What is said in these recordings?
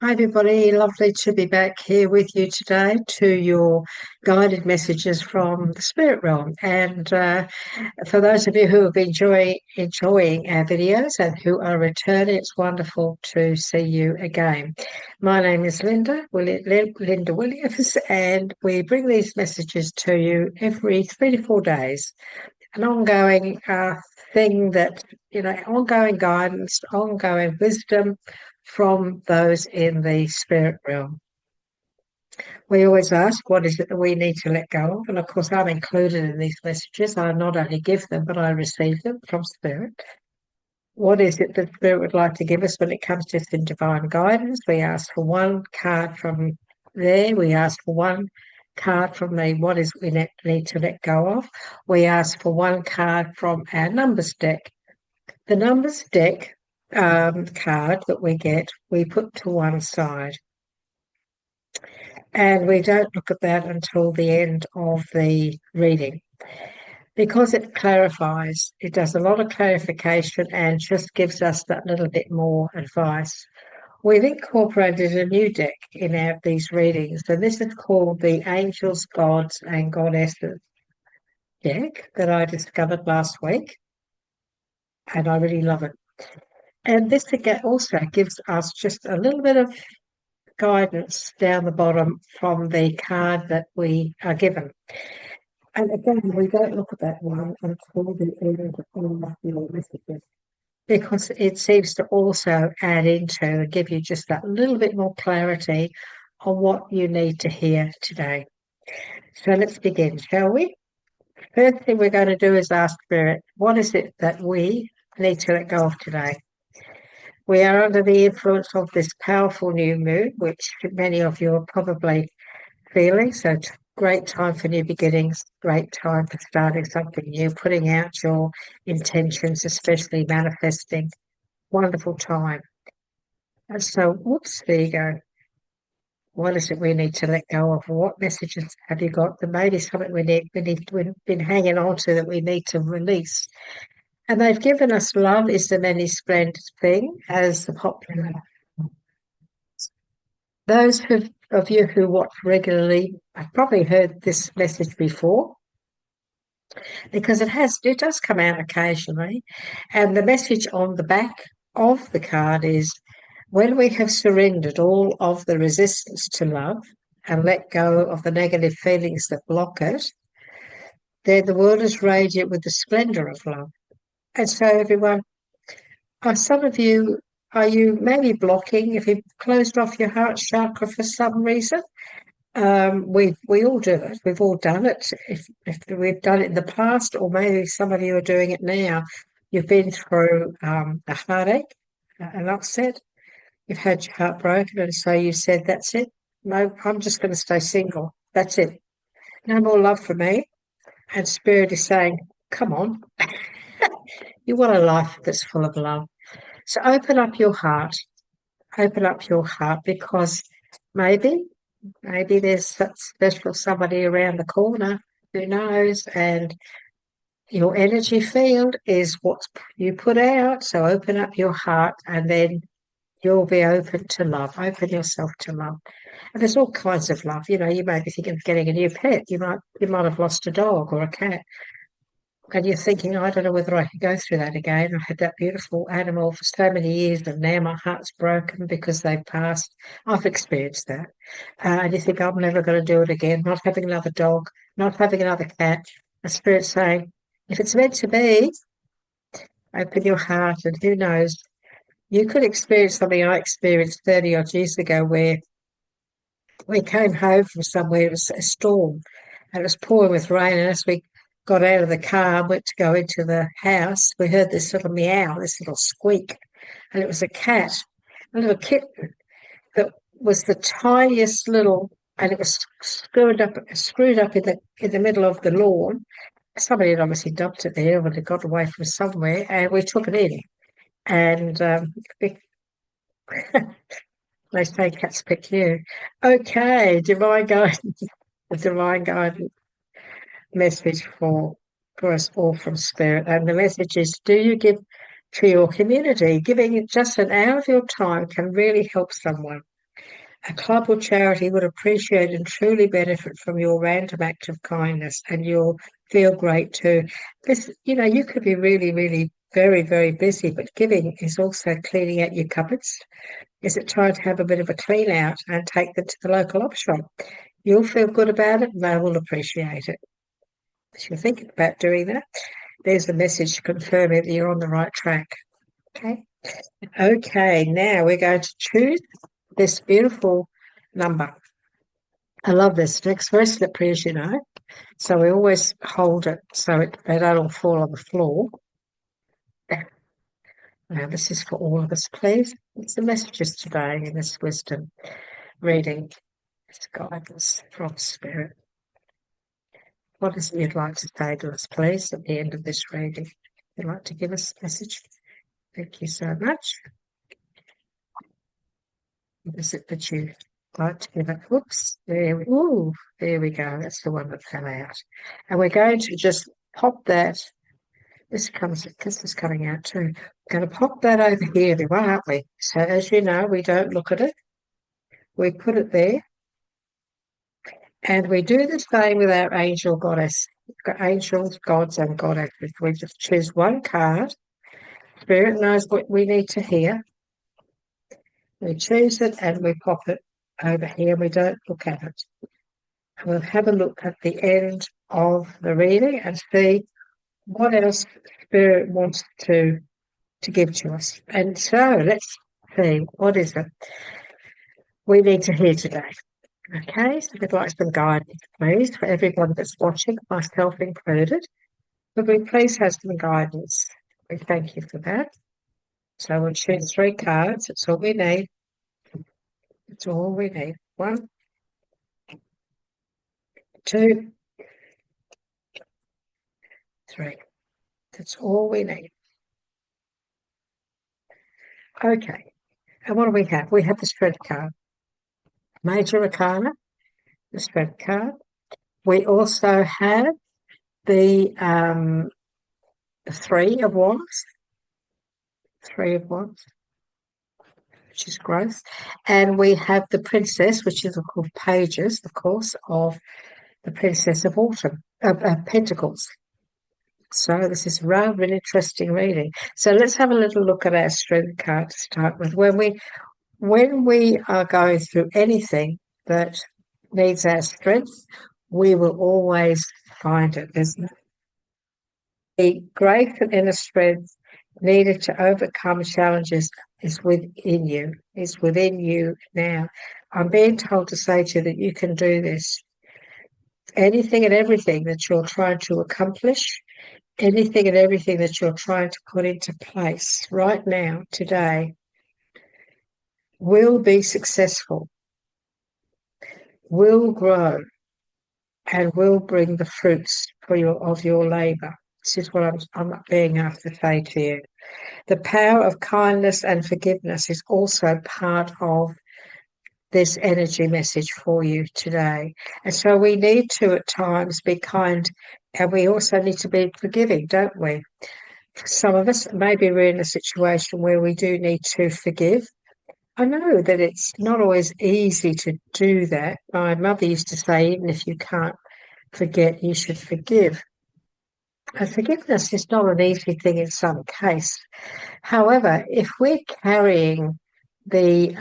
Hi, everybody. Lovely to be back here with you today to your guided messages from the spirit realm. And for those of you who have been enjoying our videos and who are returning, it's wonderful to see you again. My name is Linda Williams, and we bring these messages to you every 3 to 4 days. An ongoing thing that, ongoing guidance, ongoing wisdom from those in the spirit realm. We always ask, what is it that we need to let go of? And of course, I'm included in these messages. I not only give them, but I receive them from spirit. What is it that spirit would like to give us when it comes to the divine guidance? We ask for one card from there. We ask for one card from the what is we need to let go of. We ask for one card from our numbers deck. The numbers deck card that we get, we put to one side. And we don't look at that until the end of the reading because it clarifies. It does a lot of clarification and just gives us that little bit more advice. We've incorporated a new deck in these readings. So this is called the Angels, Gods and Goddesses deck that I discovered last week. And I really love it. And this again also gives us just a little bit of guidance down the bottom from the card that we are given. And again, we don't look at that one until the end of your messages because it seems to also add into and give you just that little bit more clarity on what you need to hear today. So let's begin, shall we? First thing we're going to do is ask Spirit, what is it that we need to let go of today? We are under the influence of this powerful new moon, which many of you are probably feeling. So great time for new beginnings, great time for starting something new, putting out your intentions, especially manifesting. Wonderful time. And so, whoops, there you go. What is it we need to let go of? What messages have you got? There may be something we've been hanging on to that we need to release. And they've given us love is the many splendid thing as the popular. Those of you who watch regularly have probably heard this message before because it does come out occasionally. And the message on the back of the card is when we have surrendered all of the resistance to love and let go of the negative feelings that block it, then the world is radiant with the splendor of love. And so, everyone, some of you, are you maybe blocking if you've closed off your heart chakra for some reason? We all do it. We've all done it. If we've done it in the past, or maybe some of you are doing it now, you've been through a heartache, an upset. You've had your heart broken, and so you said, "That's it. No, I'm just going to stay single. That's it. No more love for me." And Spirit is saying, "Come on, you want a life that's full of love. So open up your heart. Open up your heart because maybe." Maybe there's that special somebody around the corner, who knows? And your energy field is what you put out. So open up your heart and then you'll be open to love. Open yourself to love. And there's all kinds of love. You know, you may be thinking of getting a new pet. You might have lost a dog or a cat. And you're thinking, I don't know whether I could go through that again. I had that beautiful animal for so many years, and now my heart's broken because they've passed. I've experienced that. And you think, I'm never going to do it again, not having another dog, not having another cat. A spirit saying, if it's meant to be, open your heart, and who knows, you could experience something I experienced 30 odd years ago where we came home from somewhere, it was a storm, and it was pouring with rain, and as we got out of the car and went to go into the house, we heard this little meow, this little squeak, and it was a cat, a little kitten that was the tiniest little, and it was screwed up in the middle of the lawn. Somebody had obviously dumped it there, but it got away from somewhere, and we took it in. And they say cats pick you. Okay, divine guidance, the divine guidance message for us all from Spirit. And the message is, do you give to your community? Giving just an hour of your time can really help someone. A club or charity would appreciate and truly benefit from your random act of kindness, and you'll feel great too. This, you could be really, really very, very busy, but giving is also cleaning out your cupboards. Is it trying to have a bit of a clean out and take them to the local op shop? You'll feel good about it and they will appreciate it. If you're thinking about doing that, there's a message confirming that you're on the right track. Okay. Okay, now we're going to choose this beautiful number. I love this. It's very slippery, as you know. So we always hold it so they don't all fall on the floor. Now, this is for all of us, please. It's the messages today in this wisdom reading. It's guidance from Spirit. What is it you'd like to say to us, please, at the end of this reading? You'd like to give us a message? Thank you so much. What is it that you'd like to give it? Oops, there we go. That's the one that fell out. And we're going to just pop that. This is coming out too. We're going to pop that over here, aren't we? So as you know, we don't look at it. We put it there. And we do the same with our angel goddess. We've got angels, gods, and goddesses. We just choose one card. Spirit knows what we need to hear. We choose it and we pop it over here. We don't look at it. We'll have a look at the end of the reading and see what else Spirit wants to give to us. And so let's see, what is it we need to hear today? Okay, so we'd like some guidance, please, for everyone that's watching, myself included. Could we please have some guidance? We thank you for that. So we'll choose 3 cards. That's all we need. That's all we need. 1, 2, 3. That's all we need. Okay. And what do we have? We have the Strength card. Major Arcana, the Strength card. We also have the 3 of Wands. 3 of Wands, which is growth. And we have the Princess, which is called Pages, of course, of the Princess of Autumn, of Pentacles. So this is rather an interesting reading. So let's have a little look at our Strength card to start with. When we are going through anything that needs our strength, we will always find it. There's the grace and inner strength needed to overcome challenges is within you. It's within you now. I'm being told to say to you that you can do this. Anything and everything that you're trying to accomplish, anything and everything that you're trying to put into place right now, today, will be successful, will grow, and will bring the fruits of your labour. This is what I'm being asked to say to you. The power of kindness and forgiveness is also part of this energy message for you today. And so we need to at times be kind, and we also need to be forgiving, don't we? For some of us, maybe we're in a situation where we do need to forgive. I know that it's not always easy to do that. My mother used to say, even if you can't forget, you should forgive. And forgiveness is not an easy thing in some case. However, if we're carrying the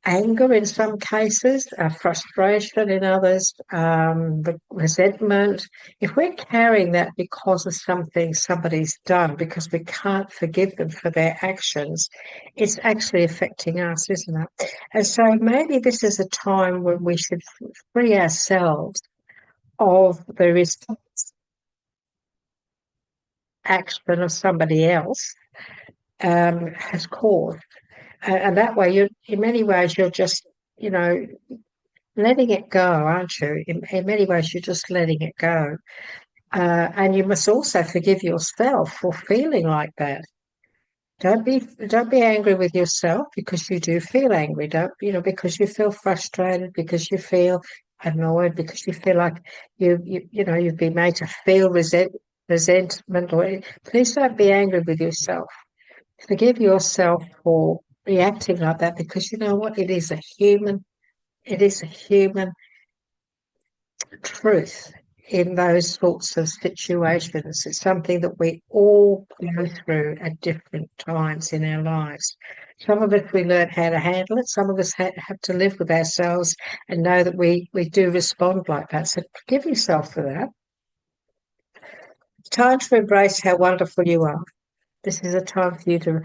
anger in some cases, frustration in others, the resentment, if we're carrying that because of something somebody's done, because we can't forgive them for their actions, it's actually affecting us, isn't it? And so maybe this is a time when we should free ourselves of the action of somebody else has caused. And that way, in many ways, you're just, letting it go, aren't you? In many ways, you're just letting it go. And you must also forgive yourself for feeling like that. Don't be angry with yourself because you do feel angry. Don't, because you feel frustrated, because you feel annoyed, because you feel like you've been made to feel resentment. Please don't be angry with yourself. Forgive yourself for reacting like that, because you know what? It is a human truth in those sorts of situations. It's something that we all go through at different times in our lives. Some of us, we learn how to handle it. Some of us have to live with ourselves and know that we do respond like that. So forgive yourself for that. It's time to embrace how wonderful you are. This is a time for you to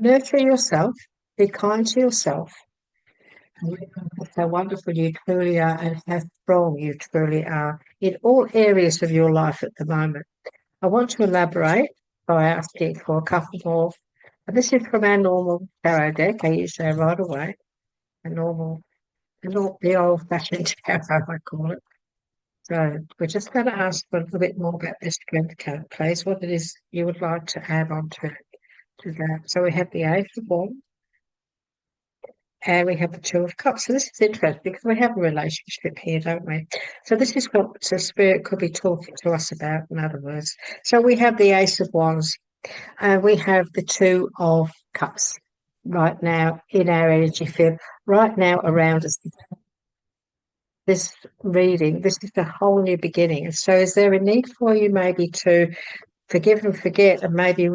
nurture yourself, be kind to yourself, and recognize how wonderful you truly are and how strong you truly are in all areas of your life at the moment. I want to elaborate by asking for a couple more. And this is from our normal tarot deck. I use that right away. The old-fashioned tarot, I call it. So we're just going to ask for a little bit more about this strength card, please. What it is you would like to add on to that. So we have the Ace of Wands and we have the Two of Cups. So this is interesting because we have a relationship here, don't we? So this is what the Spirit could be talking to us about, in other words. So we have the Ace of Wands and we have the Two of Cups right now in our energy field, right now around us. This reading, this is a whole new beginning. And so is there a need for you maybe to forgive and forget and maybe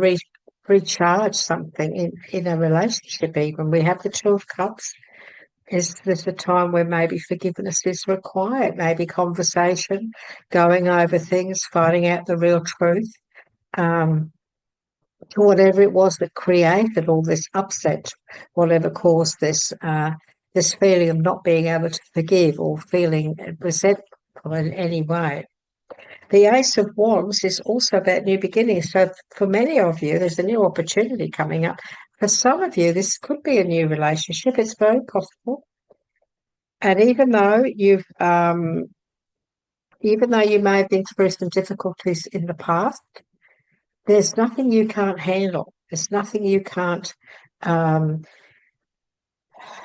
recharge something in a relationship even? We have the Two of Cups. Is this a time where maybe forgiveness is required? Maybe conversation, going over things, finding out the real truth. Whatever it was that created all this upset, whatever caused this feeling of not being able to forgive or feeling resentful in any way. The Ace of Wands is also about new beginnings. So for many of you, there's a new opportunity coming up. For some of you, this could be a new relationship. It's very possible. And even though you may have been through some difficulties in the past, there's nothing you can't handle. There's nothing you can't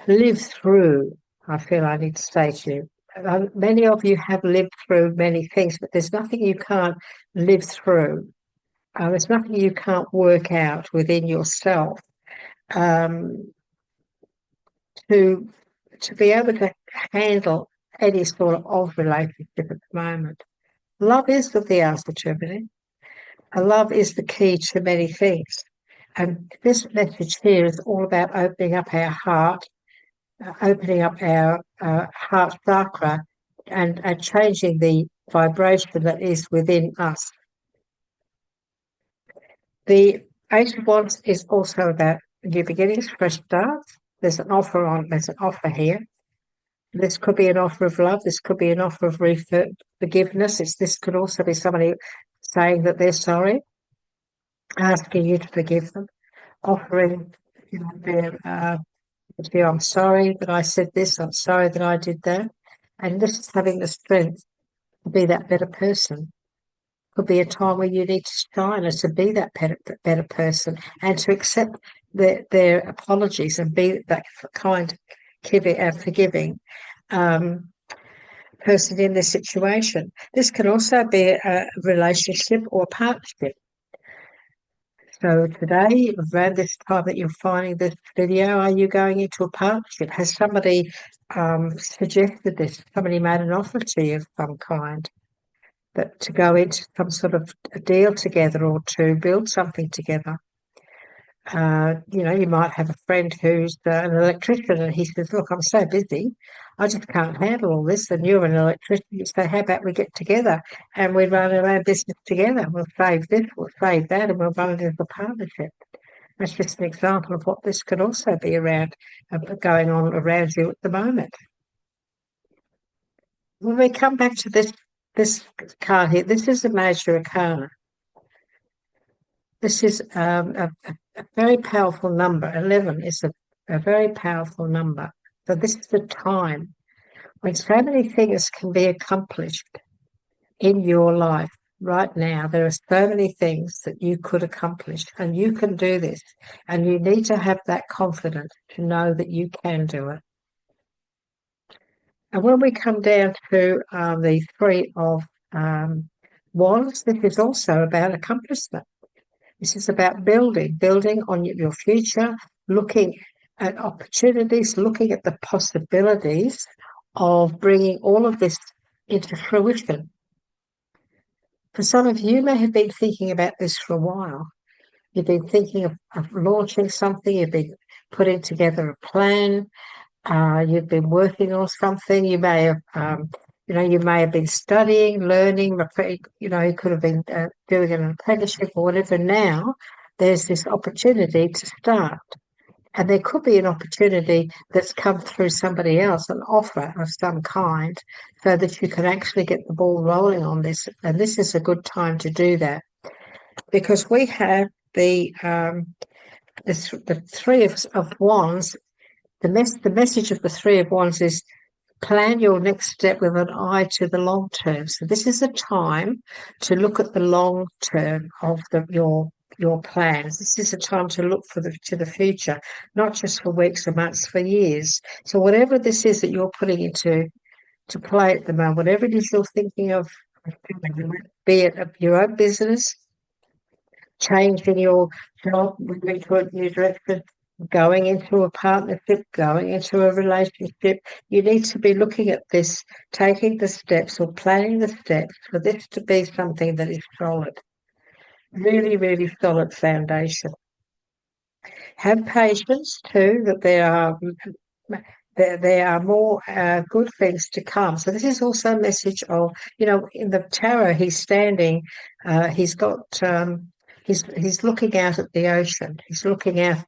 live through. I feel I need to say to you. Many of you have lived through many things, but there's nothing you can't live through. There's nothing you can't work out within yourself to be able to handle any sort of relationship at the moment. Love is the answer to everything. Love is the key to many things. And this message here is all about opening up our heart, opening up our heart chakra and changing the vibration that is within us. The Ace of Wands is also about new beginnings, fresh starts. There's an offer here. This could be an offer of love. This could be an offer of forgiveness. This could also be somebody saying that they're sorry, asking you to forgive them, offering I'm sorry that I said this. I'm sorry that I did that. And this is having the strength to be that better person. Could be a time where you need to shine and to be that better person and to accept their apologies and be that kind, forgiving person in this situation. This can also be a relationship or partnership. So today, around this time that you're finding this video, are you going into a partnership? Has somebody suggested this? Somebody made an offer to you of some kind? That to go into some sort of a deal together or to build something together. You might have a friend who's an electrician and he says, look, I'm so busy, I just can't handle all this. And you're an electrician, you say, how about we get together and we run our own business together? We'll save this, we'll save that, and we'll run it as a partnership. That's just an example of what this could also be around, going on around you at the moment. When we come back to this card here, this is a major arcana. This is a very powerful number. 11 is a very powerful number. So this is the time when so many things can be accomplished in your life right now. There are so many things that you could accomplish and you can do this. And you need to have that confidence to know that you can do it. And when we come down to the Three of Wands, this is also about accomplishment. This is about building on your future, looking at opportunities, looking at the possibilities of bringing all of this into fruition. For some of you, may have been thinking about this for a while. You've been thinking of launching something, you've been putting together a plan, you've been working on something, you may have, you may have been studying, learning, you could have been doing an apprenticeship or whatever. Now there's this opportunity to start. And there could be an opportunity that's come through somebody else, an offer of some kind, so that you can actually get the ball rolling on this. And this is a good time to do that, because we have the Three of Wands. The message of the Three of Wands is plan your next step with an eye to the long term. So this is a time to look at the long term of your plans. This is a time to look to the future, not just for weeks or months, for years. So whatever this is that you're putting into play at the moment, whatever it is you're thinking of doing, be it your own business, changing your job, moving to a new direction, going into a partnership, going into a relationship, you need to be looking at this, taking the steps or planning the steps for this to be something that is solid. Really, really solid foundation. Have patience too, that there are more good things to come. So this is also a message of, in the tarot, he's standing, he's got, he's looking out at the ocean. He's looking out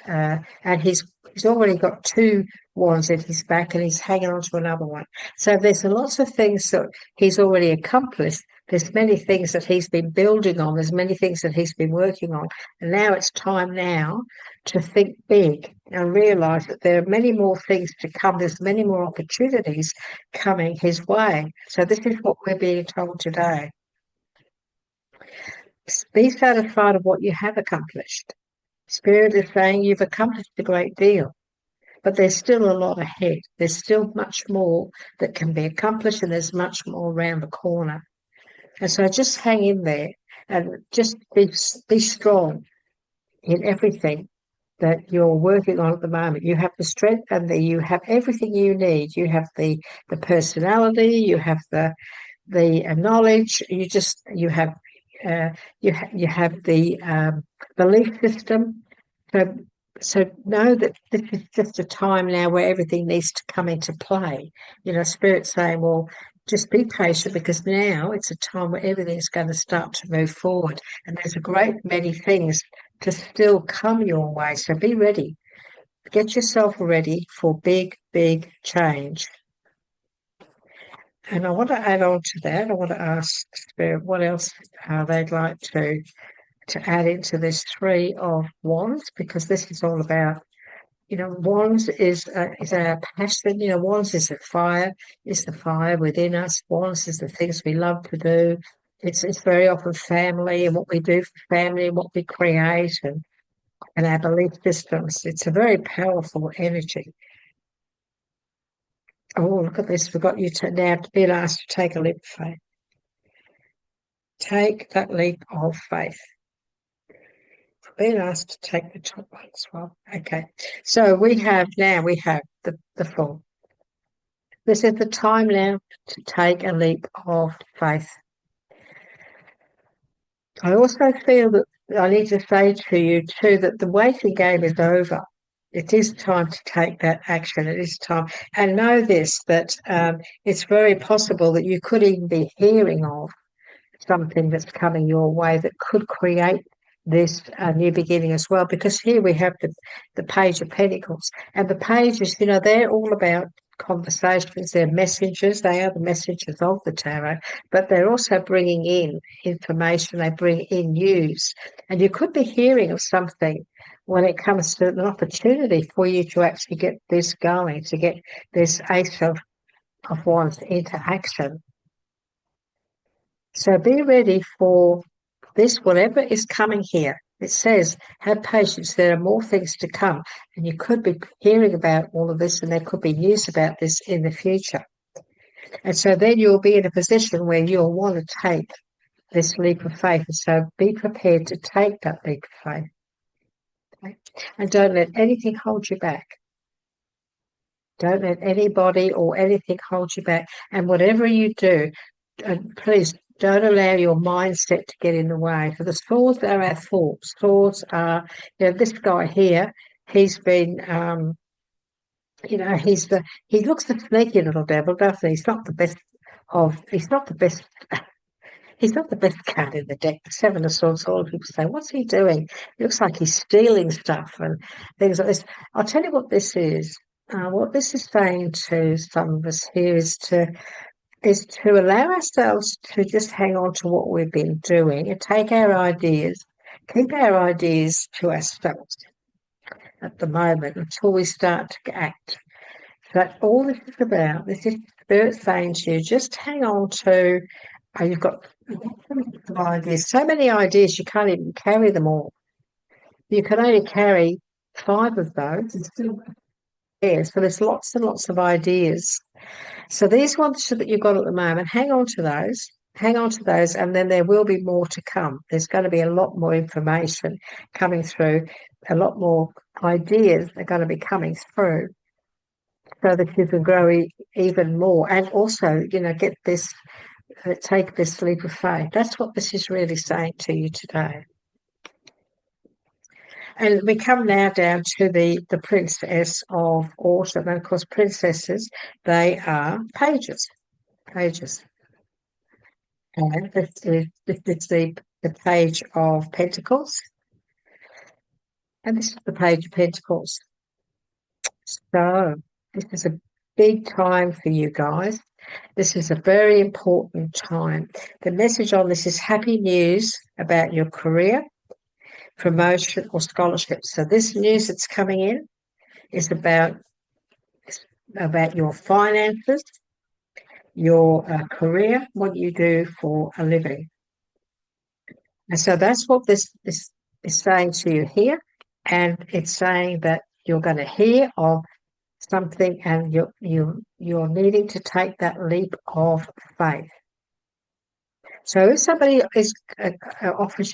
and he's already got two wands at his back, and he's hanging on to another one. So there's lots of things that he's already accomplished. There's many things that he's been building on. There's many things that he's been working on. And now it's time now to think big and realize that there are many more things to come. There's many more opportunities coming his way. So this is what we're being told today. Be satisfied of what you have accomplished. Spirit is saying you've accomplished a great deal, but there's still a lot ahead. There's still much more that can be accomplished, and there's much more around the corner. And so just hang in there and just be strong in everything that you're working on at the moment. You have the strength, and you have everything you need. You have the personality, you have the knowledge, you have the belief system. So know that this is just a time now where everything needs to come into play. Spirit's saying, well, just be patient, because now it's a time where everything's going to start to move forward, and there's a great many things to still come your way. So be ready. Get yourself ready for big, big change. And I want to add on to that. I want to ask Spirit what else they'd like to add into this Three of Wands, because this is all about, Wands is our passion. Wands is the fire within us. Wands is the things we love to do. It's very often family and what we do for family and what we create and our belief systems. It's a very powerful energy. Oh, look at this. We've got you now being asked to take a leap of faith. Take that leap of faith. Being asked to take the top one as well. Okay. So we have the Fool. This is the time now to take a leap of faith. I also feel that I need to say to you too that the waiting game is over. It is time to take that action. It is time. And know this, that it's very possible that you could even be hearing of something that's coming your way that could create this new beginning as well. Because here we have the Page of Pentacles. And the pages, they're all about conversations. They're messengers. They are the messengers of the tarot. But they're also bringing in information. They bring in news. And you could be hearing of something when it comes to an opportunity for you to actually get this going, to get this Ace of Wands into action. So be ready for this, whatever is coming here. It says, have patience. There are more things to come. And you could be hearing about all of this, and there could be news about this in the future. And so then you'll be in a position where you'll want to take this leap of faith. And so be prepared to take that leap of faith. Okay? And don't let anything hold you back. Don't let anybody or anything hold you back. And whatever you do, please don't allow your mindset to get in the way. For the swords are our thoughts. Swords are, this guy here, he's been, he looks the sneaky little devil, doesn't he? He's not the best he's not the best card in the deck. The Seven of Swords, all people say, what's he doing? It looks like he's stealing stuff and things like this. I'll tell you what this is. What this is saying to some of us here is to allow ourselves to just hang on to what we've been doing and take our ideas, keep our ideas to ourselves at the moment until we start to act. That's all this is about. This is Spirit saying to you, just hang on to, you've got ideas, so many ideas you can't even carry them all. You can only carry 5 of those. So there's lots and lots of ideas. So these ones that you've got at the moment, hang on to those, and then there will be more to come. There's going to be a lot more information coming through, a lot more ideas are going to be coming through so that you can grow even more. And also, get this, take this leap of faith. That's what this is really saying to you today. And we come now down to the Princess of Autumn. And of course, princesses, they are pages. And this is the Page of Pentacles. And this is the Page of Pentacles. So this is a big time for you guys. This is a very important time. The message on this is happy news about your career, promotion or scholarship. So this news that's coming in is about your finances, your career, what you do for a living. And so that's what this is saying to you here. And it's saying that you're going to hear of something and you're needing to take that leap of faith. So if somebody offers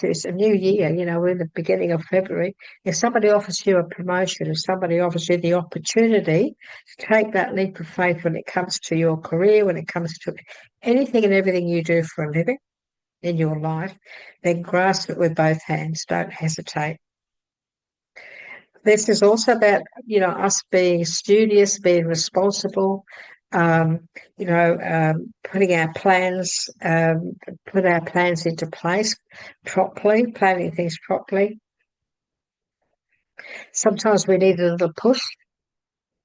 you, it's a new year, we're in the beginning of February. If somebody offers you a promotion, if somebody offers you the opportunity to take that leap of faith when it comes to your career, when it comes to anything and everything you do for a living in your life, then grasp it with both hands. Don't hesitate. This is also about, us being studious, being responsible, putting our plans, into place properly, planning things properly. Sometimes we need a little push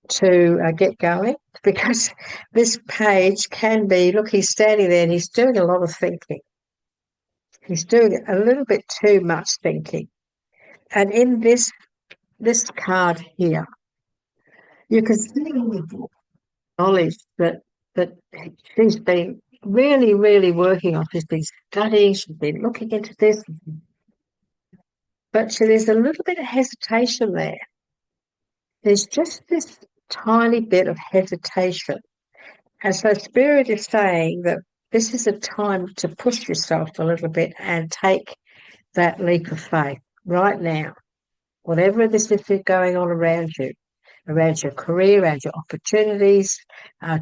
to get going, because this page can be, look, he's standing there and he's doing a lot of thinking. He's doing a little bit too much thinking. And in this card here, you can see knowledge that she's been really, really working on. She's been studying, she's been looking into this. But there's a little bit of hesitation there. There's just this tiny bit of hesitation. And so Spirit is saying that this is a time to push yourself a little bit and take that leap of faith right now. Whatever this is going on around you, around your career, around your opportunities,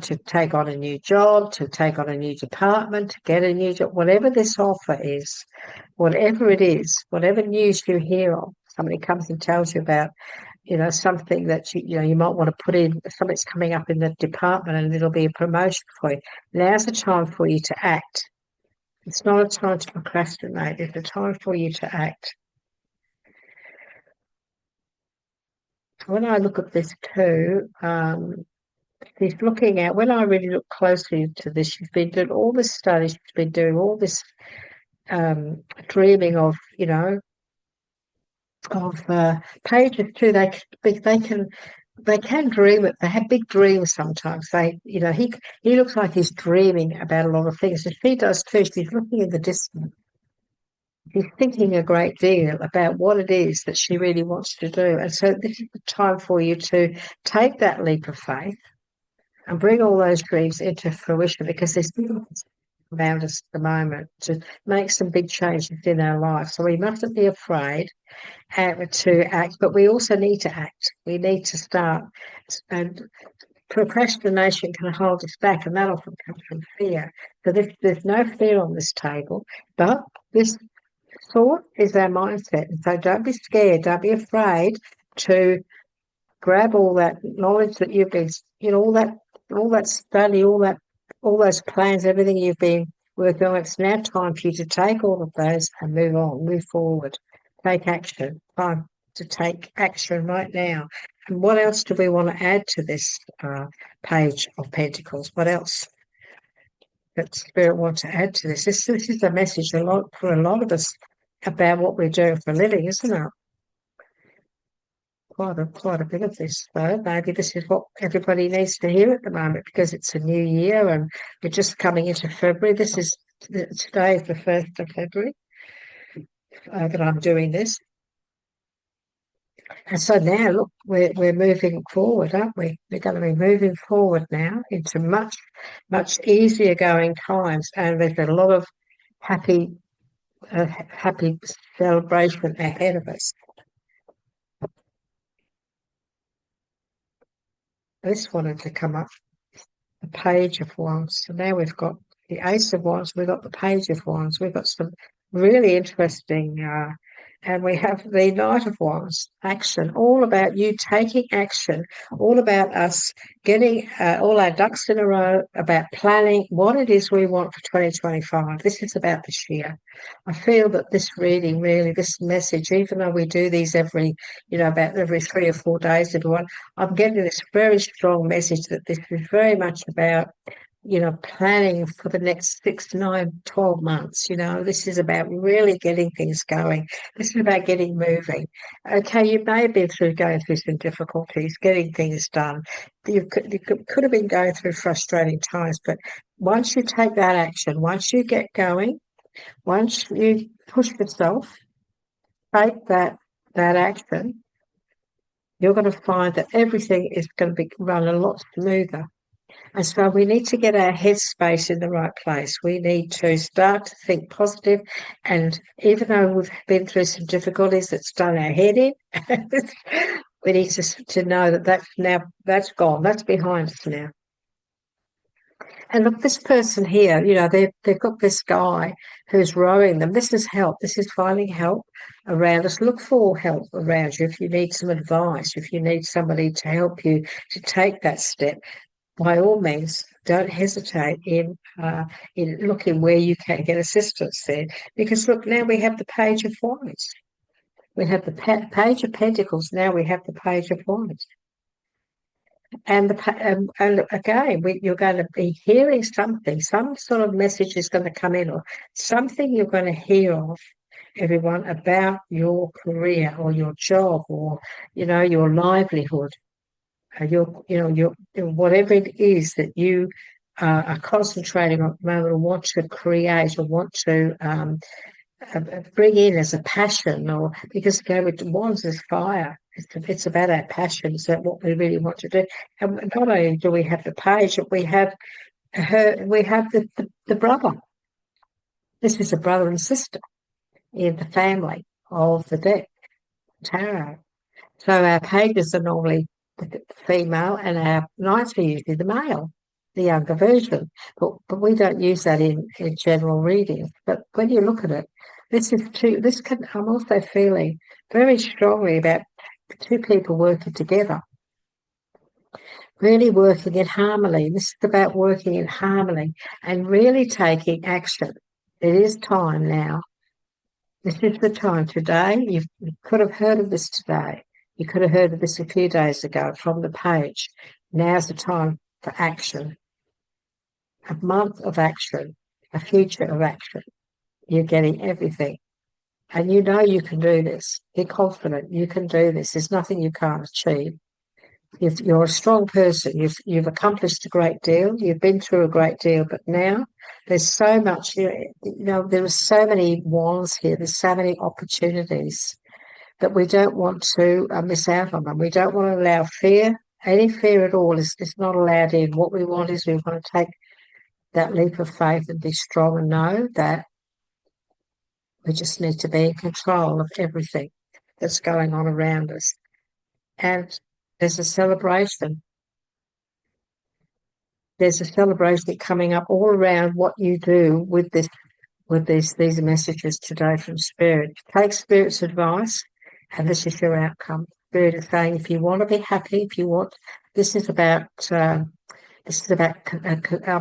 to take on a new job, to take on a new department, to get a new job, whatever this offer is, whatever it is, whatever news you hear of, somebody comes and tells you about, something that you might want to put in, something's coming up in the department and it'll be a promotion for you. Now's the time for you to act. It's not a time to procrastinate. It's a time for you to act. When I look at this too, she's looking at, when I really look closely to this, she's been doing all this study, she's been doing all this dreaming of, pages too. They can dream it. They have big dreams sometimes. He looks like he's dreaming about a lot of things. And she does too. She's looking in the distance. She's thinking a great deal about what it is that she really wants to do. And so this is the time for you to take that leap of faith and bring all those dreams into fruition, because there's around us at the moment to make some big changes in our life. So we mustn't be afraid to act, but we also need to act. We need to start. And procrastination can hold us back, and that often comes from fear. So there's no fear on this table, but this thought is our mindset. And so don't be scared, don't be afraid to grab all that knowledge that you've been, all that study, all those plans, everything you've been working on. It's now time for you to take all of those and move on, move forward, take action. Time to take action right now. And what else do we want to add to this page of Pentacles? What else that Spirit wants to add to this? This is a message for a lot of us about what we're doing for a living, isn't it? Quite a bit of this, though. Maybe this is what everybody needs to hear at the moment, because it's a new year and we're just coming into February. Today is the 1st of February that I'm doing this. And so now, look, we're moving forward, aren't we? We're going to be moving forward now into much, much easier going times. And there's a lot of happy celebration ahead of us. This wanted to come up, the Page of Wands. So now we've got the Ace of Wands, we've got the Page of Wands, we've got some really interesting, and we have the Knight of Wands, action, all about you taking action, all about us getting all our ducks in a row, about planning what it is we want for 2025. This is about this year. I feel that this reading, really, this message, even though we do these about every 3 or 4 days, everyone, I'm getting this very strong message that this is very much about planning for the next 6, 9, 12 months. This is about really getting things going. This is about getting moving. Okay, you may have been going through some difficulties, getting things done. You could have been going through frustrating times, but once you take that action, once you get going, once you push yourself, take that action, you're going to find that everything is going to run a lot smoother. And so we need to get our headspace in the right place. We need to start to think positive. And even though we've been through some difficulties that's done our head in, we need to know that that's gone. That's behind us now. And look, this person here, they've got this guy who's rowing them. This is help. This is finding help around us. Look for help around you if you need some advice, if you need somebody to help you to take that step. By all means, don't hesitate in looking where you can get assistance there. Because look, now we have the Page of Wands. We have the Page of Pentacles. Now we have the Page of Wands. And again, you're going to be hearing something. Some sort of message is going to come in, or something you're going to hear of, everyone, about your career or your job or your livelihood. Your whatever it is that you are concentrating on at the moment, or want to create, or want to bring in as a passion, or because with Wands is fire. It's about our passions, that what we really want to do. And not only do we have the Page, but we have the brother. This is a brother and sister in the family of the deck, tarot. So our pages are normally the female, and our knights are usually the male, the younger version. But we don't use that in general readings. But when you look at it, I'm also feeling very strongly about two people working together, really working in harmony. This is about working in harmony and really taking action. It is time now. This is the time today. You could have heard of this today. You could have heard of this a few days ago from the Page. Now's the time for action. A month of action, a future of action. You're getting everything. And you can do this. Be confident. You can do this. There's nothing you can't achieve. You're a strong person. You've accomplished a great deal. You've been through a great deal. But now there's so much, there are so many wands here. There's so many opportunities that we don't want to miss out on them. We don't want to allow fear. Any fear at all is not allowed in. What we want is we want to take that leap of faith and be strong and know that we just need to be in control of everything that's going on around us. And there's a celebration. There's a celebration coming up all around what you do with these messages today from Spirit. Take Spirit's advice, and this is your outcome. Spirit is saying, if you want to be happy, if you want, this is about. I'm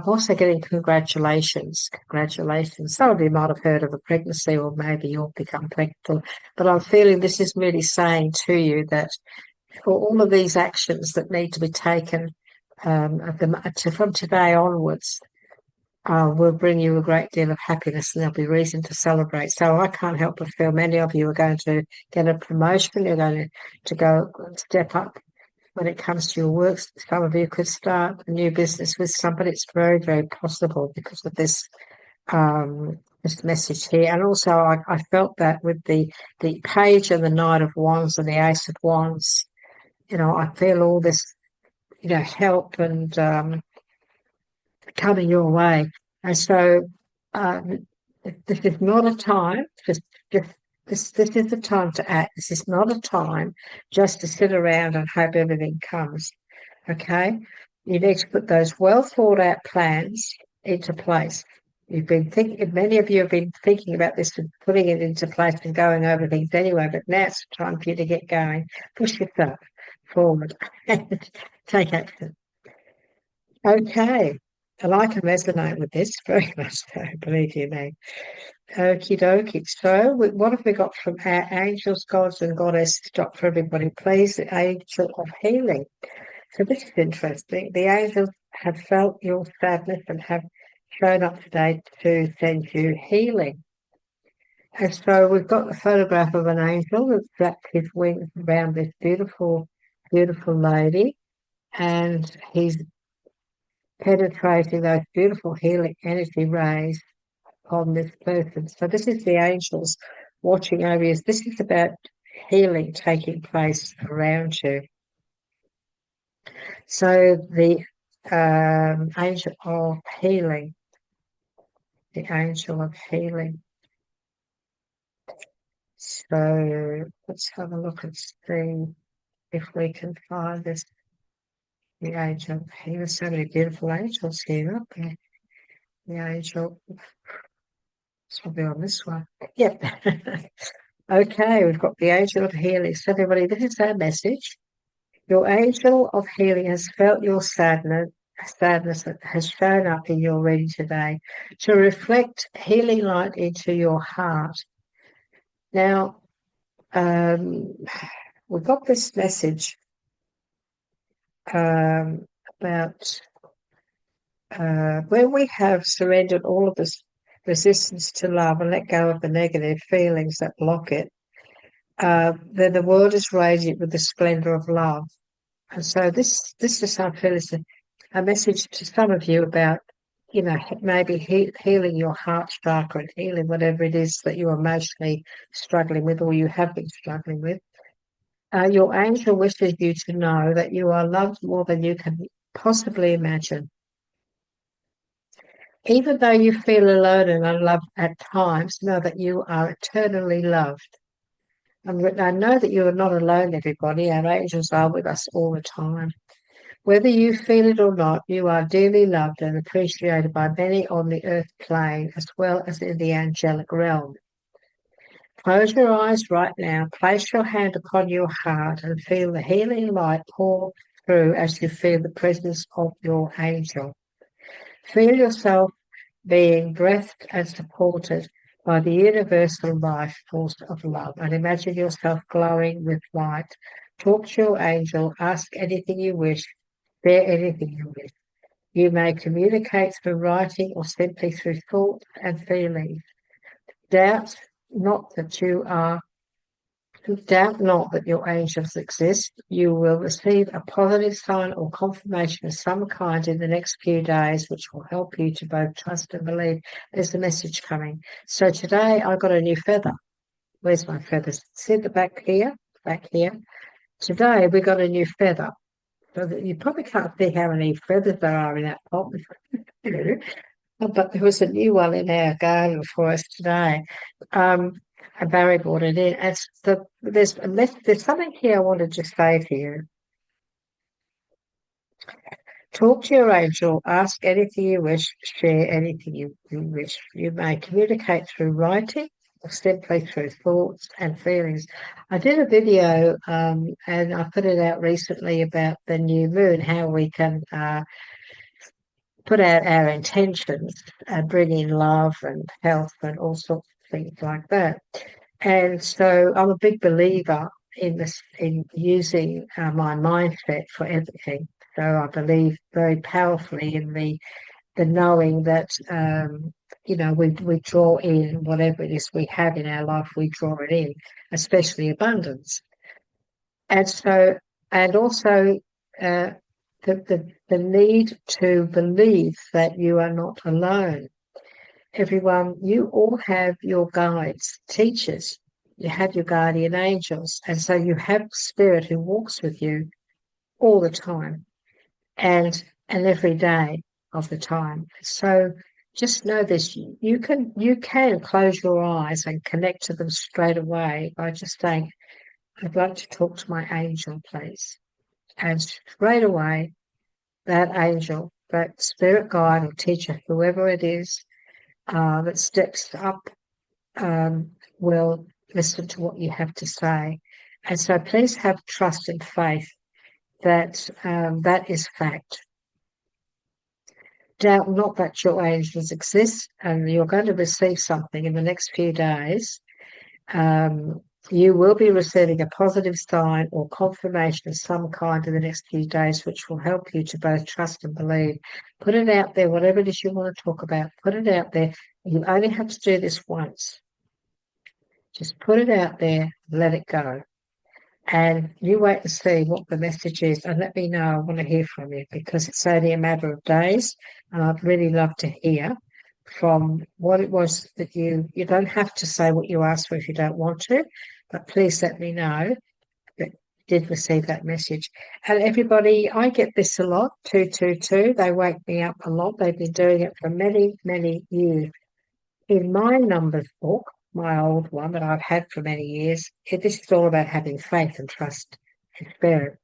also getting congratulations. Congratulations. Some of you might have heard of a pregnancy, or maybe you'll become pregnant. But I'm feeling this is really saying to you that for all of these actions that need to be taken from today onwards, will bring you a great deal of happiness, and there'll be reason to celebrate. So I can't help but feel many of you are going to get a promotion. You're going to go step up when it comes to your work. Some of you could start a new business with somebody. It's very, very possible because of this message here. And also I felt that with the Page and the Knight of Wands and the Ace of Wands, I feel all this, help and coming your way. And so this is not a time, this is the time to act. This is not a time just to sit around and hope everything comes. Okay? You need to put those well thought out plans into place. Many of you have been thinking about this and putting it into place and going over things anyway, but now it's time for you to get going. Push yourself forward and take action. Okay. And I can resonate with this very much so, believe you me. Okie dokie. So, what have we got from our angels, gods, and goddess? Stop for everybody, please. The angel of healing. So, this is interesting. The angels have felt your sadness and have shown up today to send you healing. And so, we've got the photograph of an angel that's wrapped his wings around this beautiful, beautiful lady, and he's penetrating those beautiful healing energy rays on this person. So this is the angels watching over you. This is about healing taking place around you. So the angel of healing, the angel of healing. So let's have a look and see if we can find this. The angel of healing. There's so many beautiful angels here, aren't there? The angel. It's probably on this one. Yep. Okay, we've got the angel of healing. So everybody, this is our message. Your angel of healing has felt your sadness that has shown up in your reading today to reflect healing light into your heart. Now, we've got this message about when we have surrendered all of this resistance to love and let go of the negative feelings that block it, then the world is radiant with the splendor of love. And so this is, I feel, is a message to some of you about, maybe healing your heart chakra and healing whatever it is that you're emotionally struggling with or you have been struggling with. Your angel wishes you to know that you are loved more than you can possibly imagine. Even though you feel alone and unloved at times, know that you are eternally loved. And I know that you are not alone, everybody. Our angels are with us all the time. Whether you feel it or not, you are dearly loved and appreciated by many on the earth plane as well as in the angelic realm. Close your eyes right now, place your hand upon your heart and feel the healing light pour through as you feel the presence of your angel. Feel yourself being breathed and supported by the universal life force of love, and imagine yourself glowing with light. Talk to your angel, ask anything you wish, share anything you wish. You may communicate through writing or simply through thoughts and feelings. Doubt not that your angels exist. You will receive a positive sign or confirmation of some kind in the next few days, which will help you to both trust and believe. There's a message coming. So today I got a new feather. Where's my feathers? See the back here? Back here. Today we got a new feather. So that you probably can't see how many feathers there are in that pot. Oh, but there was a new one in our garden for us today. Um, and Barry brought it in. There's something here I wanted to say to you. Talk to your angel, ask anything you wish, share anything you wish. You may communicate through writing or simply through thoughts and feelings. I did a video and I put it out recently about the new moon, how we can put out our intentions and bring in love and health and all sorts of things like that. And so I'm a big believer in using my mindset for everything. So I believe very powerfully in the knowing that we draw in whatever it is we have in our life, we draw it in, especially abundance. And so, and also uh, the need to believe that you are not alone. Everyone, you all have your guides, teachers, you have your guardian angels, and so you have spirit who walks with you all the time and every day of the time. So just know this: you can close your eyes and connect to them straight away by just saying, "I'd like to talk to my angel, please." And straight away, that angel, that spirit guide or teacher, whoever it is, that steps up will listen to what you have to say. And so please have trust and faith that that is fact. Doubt not that your angels exist and you're going to receive something in the next few days. You will be receiving a positive sign or confirmation of some kind in the next few days, which will help you to both trust and believe. Put it out there, whatever it is you want to talk about, put it out there. You only have to do this once. Just put it out there, let it go. And you wait to see what the message is and let me know. I want to hear from you because it's only a matter of days. And I'd really love to hear from what it was that you don't have to say what you asked for if you don't want to, but please let me know that you did receive that message. And everybody, I get this a lot, 222. They wake me up a lot. They've been doing it for many, many years. In my numbers book, my old one that I've had for many years, this is all about having faith and trust and spirit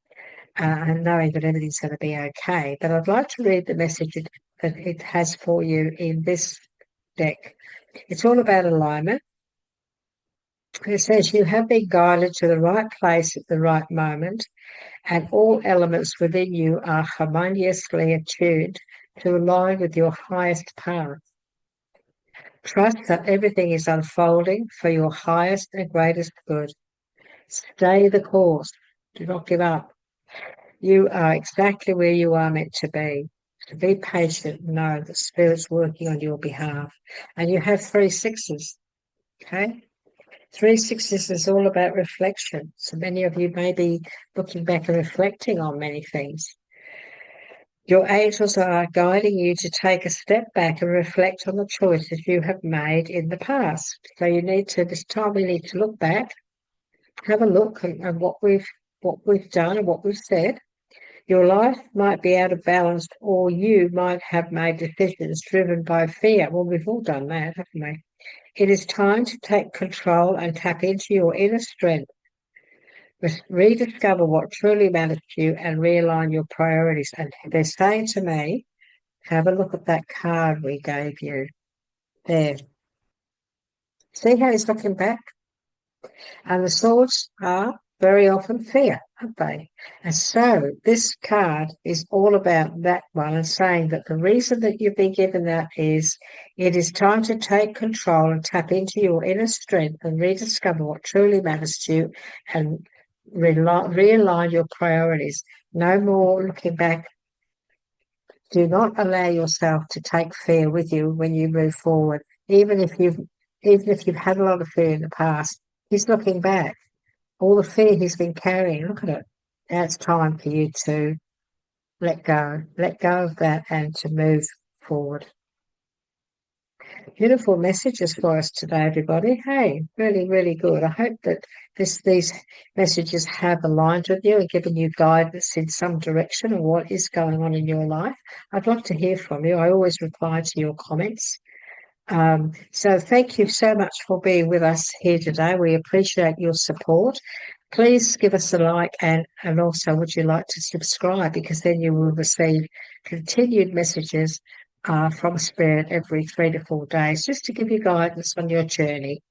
and knowing that everything's going to be okay. But I'd like to read the message that it has for you in this deck. It's all about alignment. It says you have been guided to the right place at the right moment, and all elements within you are harmoniously attuned to align with your highest power. Trust that everything is unfolding for your highest and greatest good. Stay the course. Do not give up. You are exactly where you are meant to be. So be patient and know that Spirit's working on your behalf. And you have 3 sixes, okay? 3 sixes is all about reflection. So many of you may be looking back and reflecting on many things. Your angels are guiding you to take a step back and reflect on the choices you have made in the past. So this time we need to look back, have a look at what we've done and what we've said. Your life might be out of balance, or you might have made decisions driven by fear. Well, we've all done that, haven't we? It is time to take control and tap into your inner strength. Rediscover what truly matters to you and realign your priorities. And they're saying to me, have a look at that card we gave you there. See how he's looking back? And the swords are very often fear, aren't they? And so this card is all about that one and saying that the reason that you've been given that is it is time to take control and tap into your inner strength and rediscover what truly matters to you and realign your priorities. No more looking back. Do not allow yourself to take fear with you when you move forward, even if you've had a lot of fear in the past. He's looking back. All the fear he's been carrying, look at it. Now it's time for you to let go of that and to move forward. Beautiful messages for us today, everybody. Hey, really, really good. I hope that these messages have aligned with you and given you guidance in some direction of what is going on in your life. I'd love to hear from you. I always reply to your comments. So thank you so much for being with us here today. We appreciate your support. Please give us a like, and also would you like to subscribe, because then you will receive continued messages from Spirit every 3 to 4 days, just to give you guidance on your journey,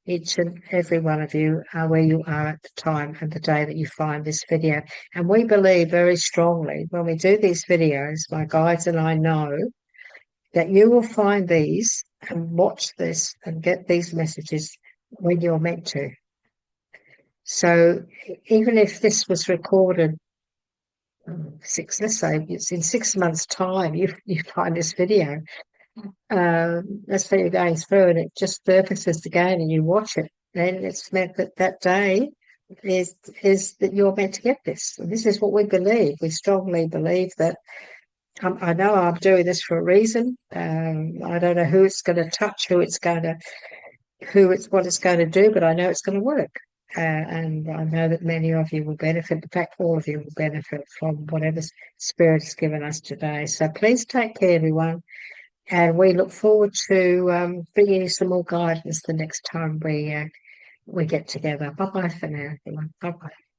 each and every one of you, where you are at the time and the day that you find this video. And we believe very strongly when we do these videos, my guides and I know that you will find these and watch this and get these messages when you're meant to. So even if this was recorded let's say it's in 6 months' time, you find this video. Let's say you're going through and it just surfaces again and you watch it, then it's meant that that day is that you're meant to get this. And this is what we believe. We strongly believe that. I know I'm doing this for a reason. I don't know who it's going to touch, what it's going to do, but I know it's going to work. And I know that many of you will benefit. In fact, all of you will benefit from whatever Spirit has given us today. So please take care, everyone. And we look forward to bringing you some more guidance the next time we get together. Bye-bye for now, everyone. Bye-bye.